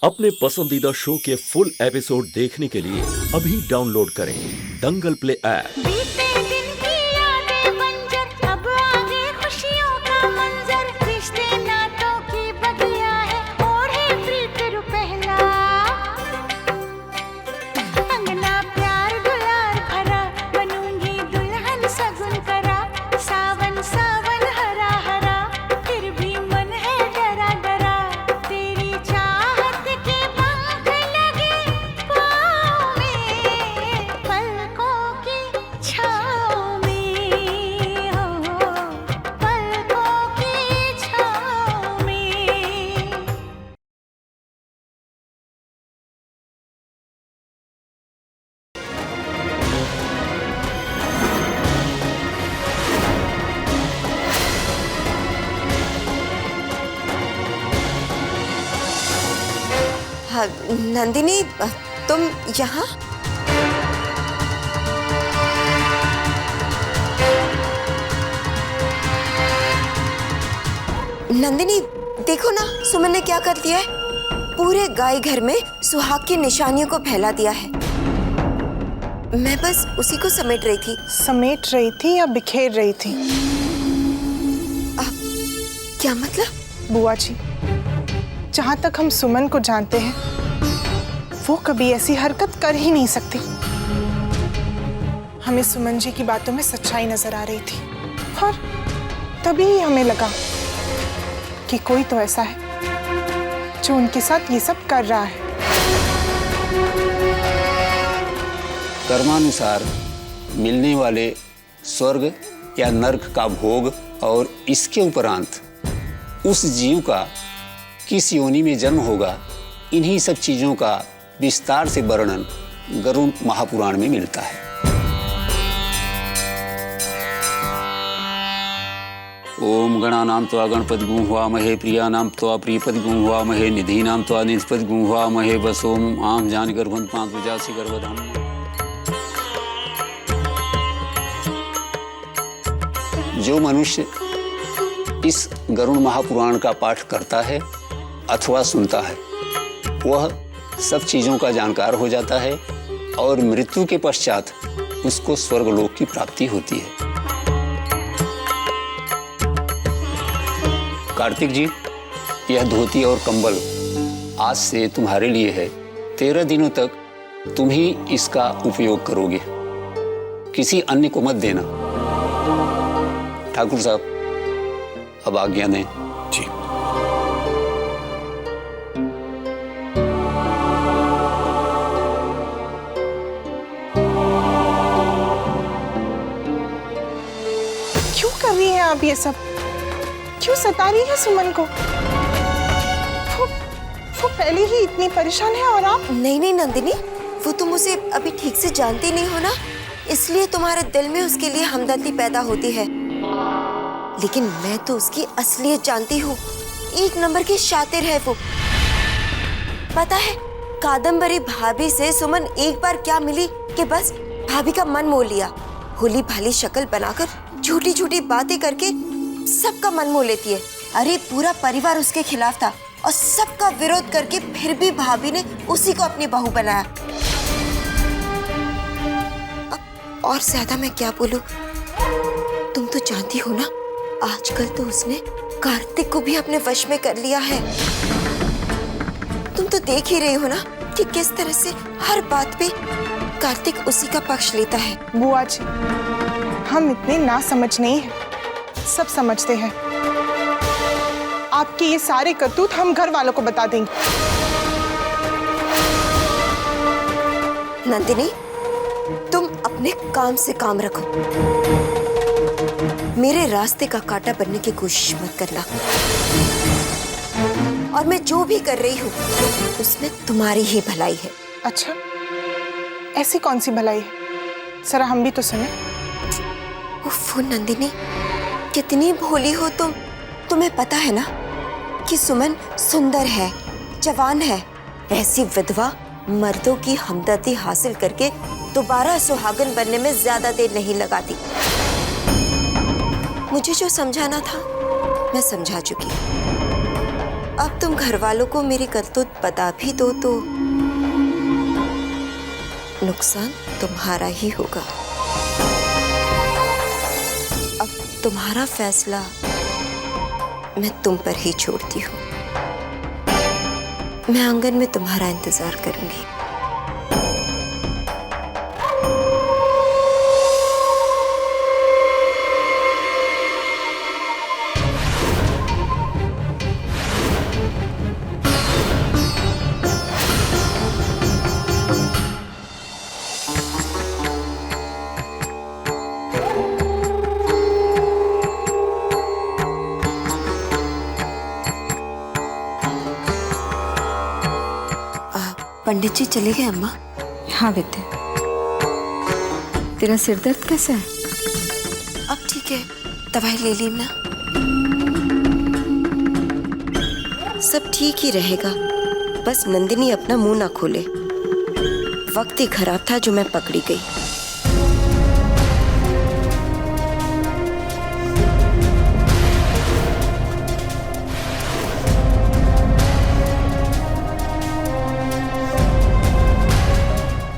अपने पसंदीदा शो के फुल एपिसोड देखने के लिए अभी डाउनलोड करें दंगल प्ले ऐप। बीते दिन की यादें बंजर, अब आगे खुशियों का मंजर, रिश्ते नातों की बगिया है, ओढ़े प्रीत रुपहला, अंगना प्यार दुलार भरा, बनूंगी दुल्हन सगुन करा, सावन सावन हरा हरा, फिर भी मन है डरा डरा, तेरी चाहत के पंख लगे पाँव में, पलकों की छाँव में, हो पलकों की छाँव में। हाँ, नंदिनी, तुम यहाँ? नंदिनी, देखो ना, सुमन ने क्या कर दिया है। पूरे गाय घर में सुहाग की निशानियों को फैला दिया है। मैं बस उसी को समेट रही थी। समेट रही थी या बिखेर रही थी? क्या मतलब? बुआ जी, जहाँ तक हम सुमन को जानते हैं, वो कभी ऐसी हरकत कर ही नहीं सकती। हमें सुमन जी की बातों में सच्चाई नजर आ रही थी और तभी हमें लगा कि कोई तो ऐसा है जो उनके साथ ये सब कर रहा है। कर्मानुसार मिलने वाले स्वर्ग या नर्क का भोग और इसके उपरांत उस जीव का किस योनि में जन्म होगा, इन्हीं सब चीजों का विस्तार से वर्णन गरुड़ महापुराण में मिलता है। ओम गणानां त्वा गणपति गुंहवामहे, प्रियानां त्वा प्रियपति गुंहवामहे, निधीनां त्वा निधिपति गुंहवामहे, वसोम आम जान गर्भं पांच विजासी गर्भधाम। जो मनुष्य इस गरुड़ महापुराण का पाठ करता है अथवा सुनता है, वह सब चीजों का जानकार हो जाता है और मृत्यु के पश्चात उसको स्वर्गलोक की प्राप्ति होती है। कार्तिक जी, यह धोती और कंबल आज से तुम्हारे लिए है। 13 दिनों तक तुम ही इसका उपयोग करोगे, किसी अन्य को मत देना। ठाकुर साहब, अब आज्ञा दें। जी। क्यों कर रही हैं आप ये सब? क्यों सता रही है सुमन को? वो पहले ही इतनी परेशान है और आप? नहीं नहीं नंदिनी, वो तुम उसे अभी ठीक से जानती नहीं हो ना, इसलिए तुम्हारे दिल में उसके लिए हमदर्दी पैदा होती है। लेकिन मैं तो उसकी असलियत जानती हूँ। एक नंबर की शातिर है वो। पता है, कादम्बरी भाभी से सुमन एक बार क्या मिली कि बस भाभी का मन मोह लिया। भोली भाली शक्ल बनाकर झूठी झूठी बातें करके सबका मन मोह लेती है। अरे पूरा परिवार उसके खिलाफ था और सबका विरोध करके फिर भी भाभी ने उसी को अपनी बहू बनाया। और ज्यादा मैं क्या बोलूं, तुम तो जानती हो ना, आजकल तो उसने कार्तिक को भी अपने वश में कर लिया है। तुम तो देख ही रही हो ना कि किस तरह से हर बात पे कार्तिक उसी का पक्ष लेता है। बुआ जी, हम इतने ना समझ नहीं हैं, सब समझते हैं। आपके ये सारे करतूत हम घर वालों को बता देंगे। नंदिनी, तुम अपने काम से काम रखो, मेरे रास्ते का कांटा बनने की कोशिश मत करना। और मैं जो भी कर रही हूँ उसमें तुम्हारी ही भलाई है। अच्छा, ऐसी कौन सी भलाई है? जरा हम भी तो सुने। उफ नंदिनी, कितनी भोली हो तुम। तुम्हें पता है ना कि सुमन सुंदर है, जवान है। ऐसी विधवा मर्दों की हमदर्दी हासिल करके दोबारा सुहागन बनने में ज्यादा देर नहीं लगाती। मुझे जो समझाना था मैं समझा चुकी। अब तुम घर वालों को मेरी करतूत बता भी दो तो नुकसान तुम्हारा ही होगा। अब तुम्हारा फैसला मैं तुम पर ही छोड़ती हूँ। मैं आंगन में तुम्हारा इंतजार करूंगी। पंडित जी चले गए अम्मा? हाँ बेटे, तेरा सिर दर्द कैसा है? अब ठीक है, दवाई ले ली ना, सब ठीक ही रहेगा। बस नंदिनी अपना मुंह ना खोले। वक्त ही खराब था जो मैं पकड़ी गई।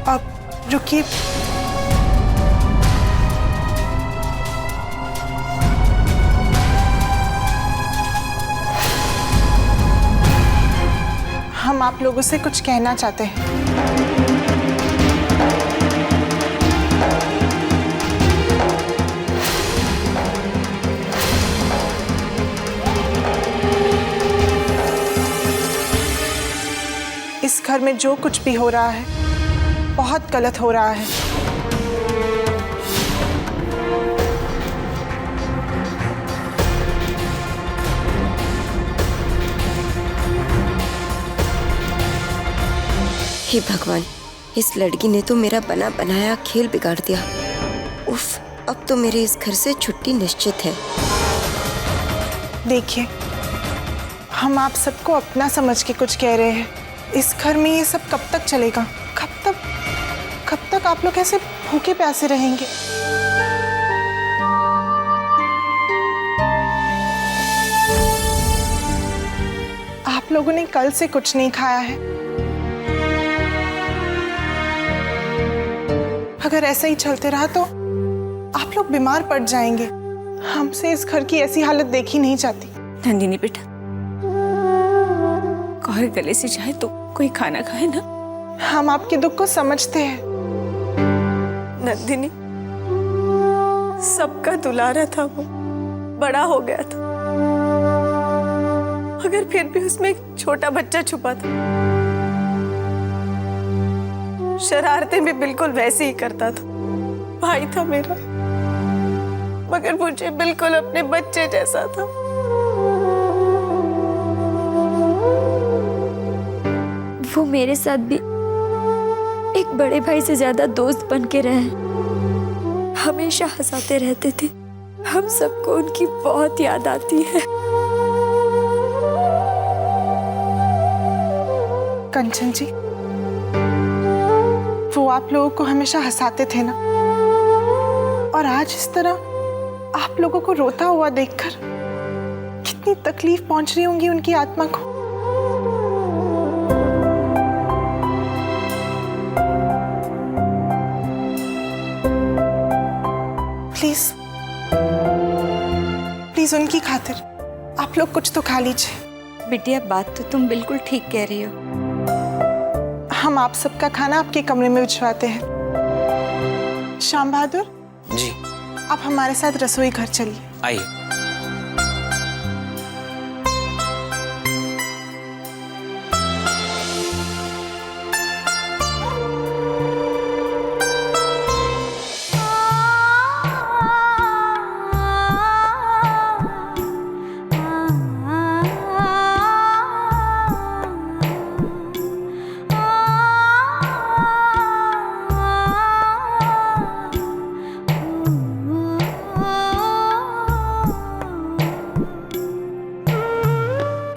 अब रुकिए। हम आप लोगों से कुछ कहना चाहते हैं। इस घर में जो कुछ भी हो रहा है बहुत गलत हो रहा है। हे भगवान, इस लड़की ने तो मेरा बना बनाया खेल बिगाड़ दिया। उफ, अब तो मेरे इस घर से छुट्टी निश्चित है। देखिए, हम आप सबको अपना समझ के कुछ कह रहे हैं। इस घर में ये सब कब तक चलेगा? कब तक आप लोग ऐसे भूखे प्यासे रहेंगे? आप लोगों ने कल से कुछ नहीं खाया है। अगर ऐसा ही चलते रहा तो आप लोग बीमार पड़ जाएंगे। हमसे इस घर की ऐसी हालत देखी नहीं जाती। नंदिनी बेटा, कौर गले से चाहे तो कोई खाना खाए ना। हम आपके दुख को समझते हैं। नंदिनी सबका दुलारा था, वो बड़ा हो गया था, मगर फिर भी उसमें एक छोटा बच्चा छुपा था। शरारतें भी बिल्कुल वैसे ही करता था। भाई था मेरा, मगर मुझे बिल्कुल अपने बच्चे जैसा था। वो मेरे साथ भी एक बड़े भाई से ज्यादा दोस्त बन के रहे। हमेशा हंसाते रहते थे। हम सबको उनकी बहुत याद आती है। कंचन जी, वो आप लोगों को हमेशा हंसाते थे ना, और आज इस तरह आप लोगों को रोता हुआ देखकर कितनी तकलीफ पहुंच रही होंगी उनकी आत्मा को। प्लीज उनकी खातिर आप लोग कुछ तो खा लीजिए। बिटिया, बात तो तुम बिल्कुल ठीक कह रही हो। हम आप सबका खाना आपके कमरे में भिजवाते हैं। श्याम बहादुर जी, आप हमारे साथ रसोई घर चलिए। आइए।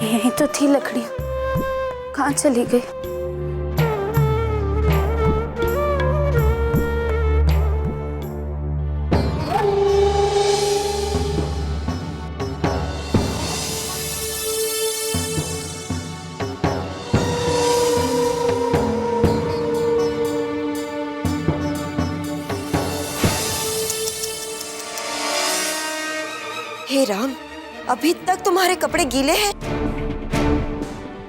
यही तो थी लकड़ियां, कहाँ चली गई? अभी तक तुम्हारे कपड़े गीले हैं।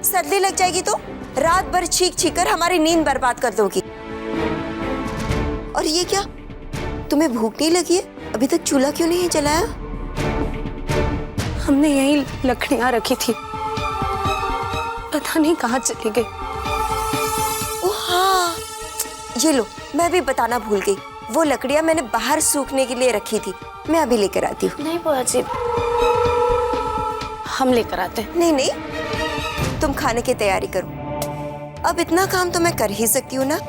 सर्दी लग जाएगी तो रात भर चीख चीख कर हमारी नींद बर्बाद कर दोगी। और ये क्या, तुम्हें भूख नहीं लगी है? अभी तक चूल्हा क्यों नहीं जलाया? हमने यही लकड़ियां रखी थी, पता नहीं कहाँ चली गई। ओ हाँ, ये लो, मैं भी बताना भूल गई। वो लकड़ियां मैंने बाहर सूखने के लिए रखी थी, मैं अभी लेकर आती हूँ। नहीं बुआ जी, हम लेकर आते हैं। नहीं नहीं, तुम खाने की तैयारी करो। अब इतना काम तो मैं कर ही सकती हूँ ना।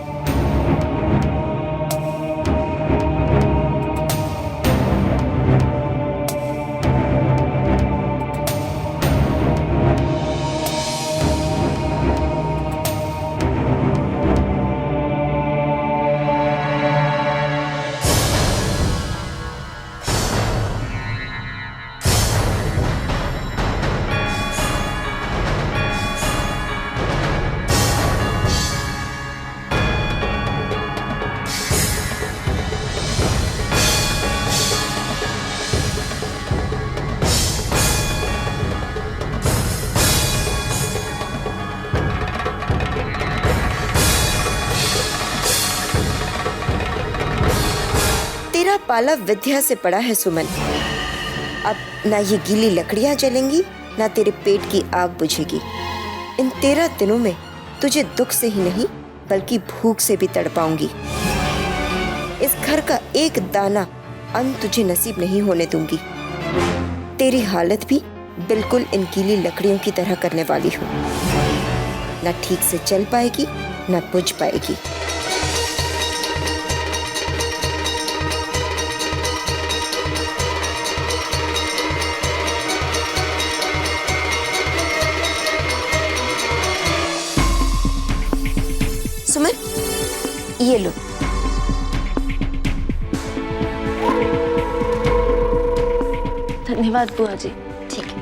तेरा पाला विद्या से पड़ा है सुमन। अब ना ये गीली लकड़ियां जलेंगी, ना तेरे पेट की आग बुझेगी। इन 13 दिनों में तुझे दुख से ही नहीं बल्कि भूख से भी तड़पाऊंगी। इस घर का एक दाना अन्न तुझे नसीब नहीं होने दूंगी। तेरी हालत भी बिल्कुल इन गीली लकड़ियों की तरह करने वाली हूँ। ना ठीक से चल पाएगी, ना बुझ पाएगी। सुमन, ये लो। धन्यवाद बुआ जी। ठीक है।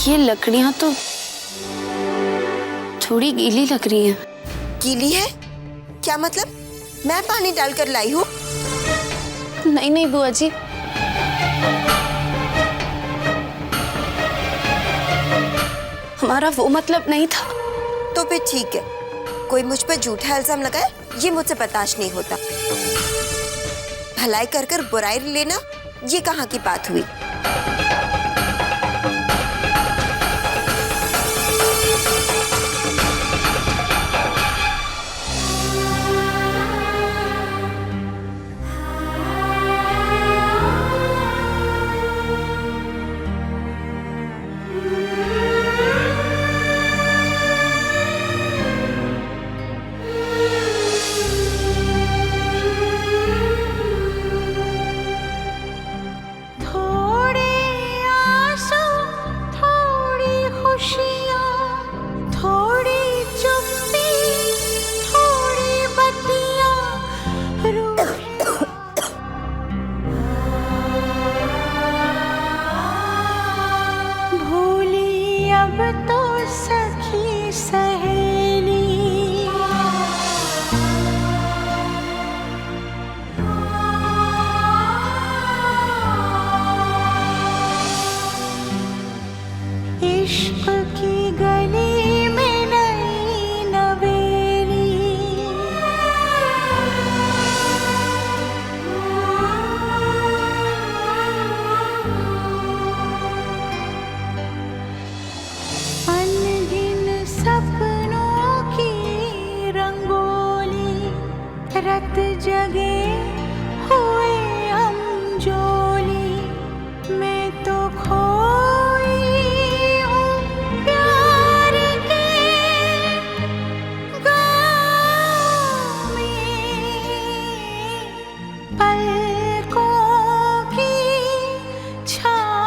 ये लकड़ियां तो थोड़ी गीली लग रही हैं। गीली है? क्या मतलब? मैं पानी डालकर लाई हूँ? नहीं नहीं बुआ जी, हमारा वो मतलब नहीं था। तो फिर ठीक है, कोई मुझ पर झूठा इल्जाम लगाए, ये मुझसे बर्दाश्त नहीं होता। भलाई कर कर बुराई लेना, ये कहाँ की बात हुई? जगे हुए हम जोली मैं तो खोई हूँ प्यार के गाँव में पलकों की छाँव।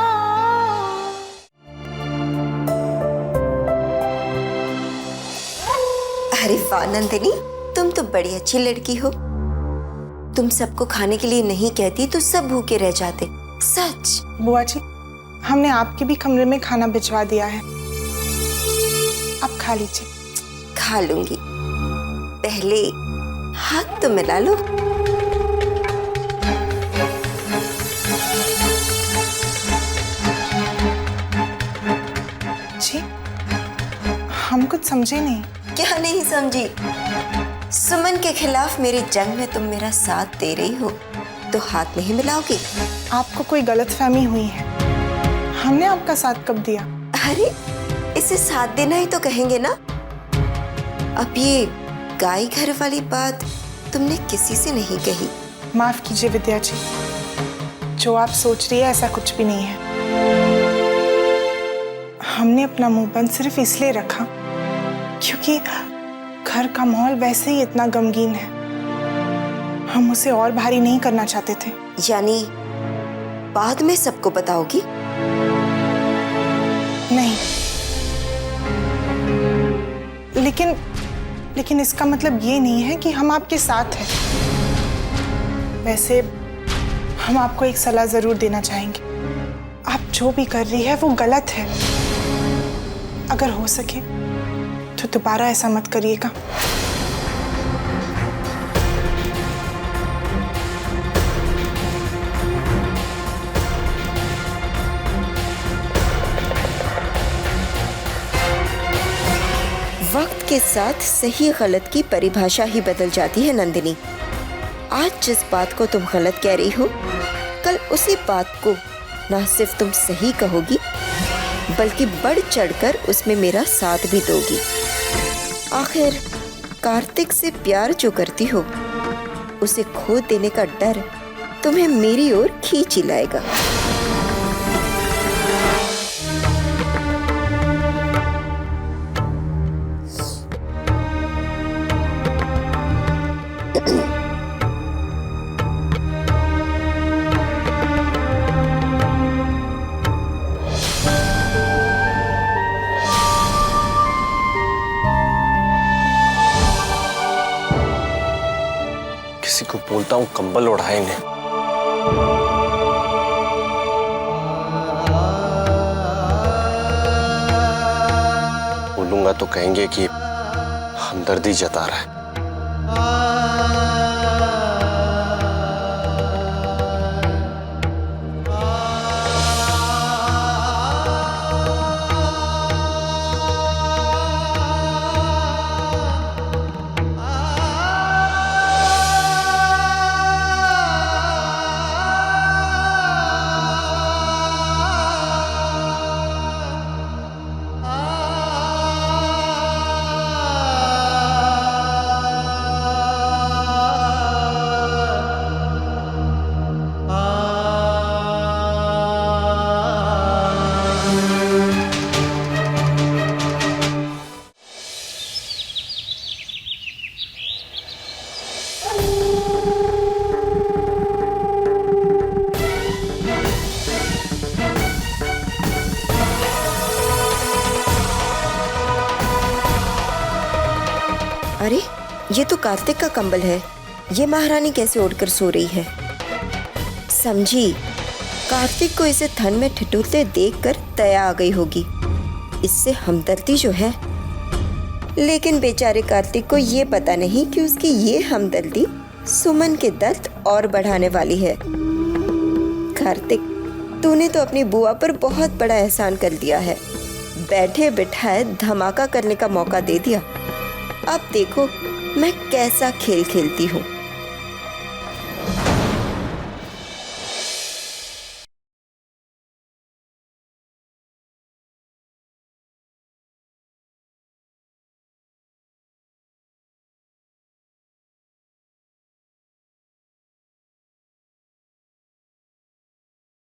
अरे वाह नंदिनी, तुम तो बड़ी अच्छी लड़की हो। तुम सबको खाने के लिए नहीं कहती तो सब भूखे रह जाते। सच। बुआ जी, हमने आपके भी कमरे में खाना भिजवा दिया है, आप खा लीजिए। खा लूंगी, पहले हाथ तो मिला लो। जी, हम कुछ समझे नहीं। क्या नहीं समझी? सुमन के खिलाफ मेरी जंग में तुम मेरा साथ दे रही हो तो हाथ नहीं मिलाओगी? आपको कोई गलतफहमी हुई है। हमने आपका साथ कब दिया? अरे इसे साथ देना ही तो कहेंगे ना। अब ये गाय घर वाली बात तुमने किसी से नहीं कही। माफ कीजिए विद्या जी, जो आप सोच रही है ऐसा कुछ भी नहीं है। हमने अपना मुंह बंद सिर्फ इसलिए रखा क्योंकि घर का माहौल वैसे ही इतना गमगीन है। हम उसे और भारी नहीं करना चाहते थे। यानी बाद में सबको बताओगी? नहीं, लेकिन इसका मतलब ये नहीं है कि हम आपके साथ हैं। वैसे हम आपको एक सलाह जरूर देना चाहेंगे। आप जो भी कर रही है वो गलत है। अगर हो सके तो दोबारा ऐसा मत करिएगा। वक्त के साथ सही गलत की परिभाषा ही बदल जाती है नंदिनी। आज जिस बात को तुम गलत कह रही हो, कल उसी बात को ना सिर्फ तुम सही कहोगी बल्कि बढ़ चढ़कर उसमें मेरा साथ भी दोगी। आखिर कार्तिक से प्यार जो करती हो, उसे खो देने का डर तुम्हें मेरी ओर खींच ही लाएगा। किसी को बोलता हूँ कंबल ओढ़ाए इन्हें। बोलूंगा तो कहेंगे कि हमदर्दी जता रहा है। अरे ये तो कार्तिक का कंबल है। ये महारानी कैसे ओढ़कर सो रही है? समझी, कार्तिक को इसे थन में ठिठुरते देखकर दया आ गई होगी। इससे हमदर्दी जो है, लेकिन बेचारे कार्तिक को ये पता नहीं कि उसकी ये हमदर्दी सुमन के दर्द और बढ़ाने वाली है। कार्तिक, तूने तो अपनी बुआ पर बहुत बड़ा एहसान कर दिया है। बैठे बिठाए धमाका करने का मौका दे दिया। अब देखो मैं कैसा खेल खेलती हूँ।